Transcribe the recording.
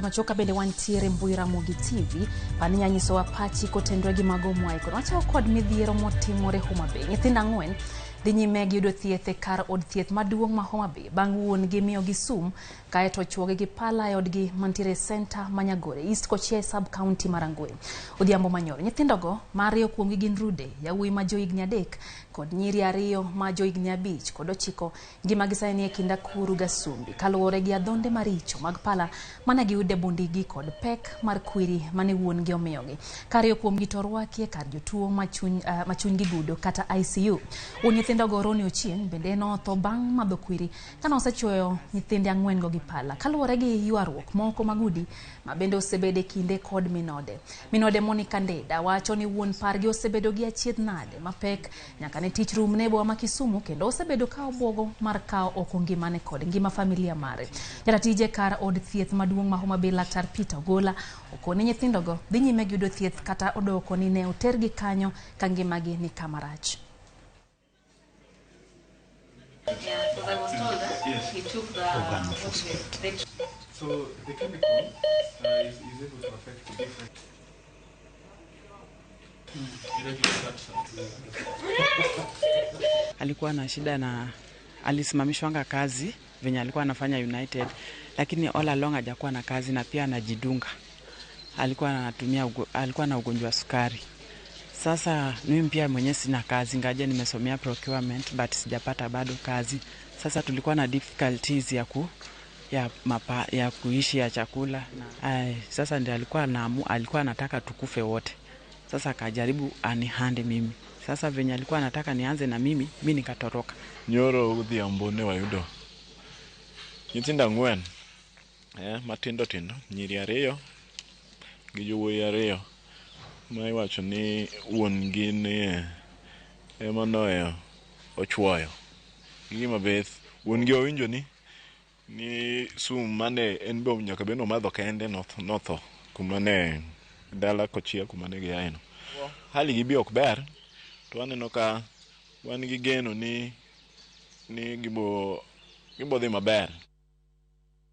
Machoka bende wantiere mbui Ramogi TV pani nyiso wa pachi kotendwe gi mago mwai kono wacha kod midhiero motimore Homa Bay. Nyithindo 4 dhi nyime gi yudo thieth e kar od thieth maduong' ma Homa Bay bang' wuon gi miyo gi sum kae to chuogi gi pala e odgi mantiere center Manyagore East Kochia sub county Marangwe. Odhiambo manyoro nyithindo go Mario kuomgi gin Rude yawuoyi ma jo higni 3 kod nyiri 2 ma jo higni 5 kod 9 ngima gi sani e kinda kuru gasumbi kaluwore gi adhonde maricho mag pala mane giyude bundigi kod pek mar kwiri mane wuon gi omiyogi. Kario kuomgi to rwaki e kar jotuo machuny gi gudo kata ICU. Nyithindo go Roni Ochieng bende notho bang' madho kwiri kana osechuoyo nyithinde 4 go gi pala kaluwore gi ywaruok moko magudi ma bende osebede kinde kod Minode. Minode Monica Ndeda wacho ni wuon pargi osebedo gi achiedh nade mapek nyaka ne tich rum ne boma Kisumu kendo osebedo ka obwogo mar kao oko ngimane kod ngima familia mare. Jaratije kar od thieth maduong' ma Homa Bay Laktar Peter Ogola okoni nyithindo go dhi nyime gi yudo thieth kata odoko ni ne otergi kanyo ka ngimagi ni kamarach. Yeah, because I was told that yes. He took the so the chemical is able to affect the different. Alikuwa na shida na alisimamishwanga kazi venye alikuwa anafanya United, lakini all along hajakuwa na kazi na pia anajidunga. Alikuwa na ugonjwa wa sukari. Sasa mimi pia mwenyewe sina kazi, ngaje nimesomea procurement but sijapata bado kazi. Sasa tulikuwa na difficulties ya kuishi ya chakula. Sasa ndio alikuwa anataka tukufe wote. Sasa akajaribu anihande mimi. Sasa venye alikuwa anataka nianze na mimi nikatoroka. Nyoro udhiambo ne wayudo nyithindo 4 matindo tindo, nyiri 2 gi jowuoyi 2 ma iwacho ni wuon gi ne emanoe ochuoyo. Gima beth wuon gi owinjo ni sum mane en be nyaka beno madho kende notho kuma ne dala Kochia kuma ne giaino. Hali gi bi ok ber to aneno ka wan gi geno ni gibo dhi maber.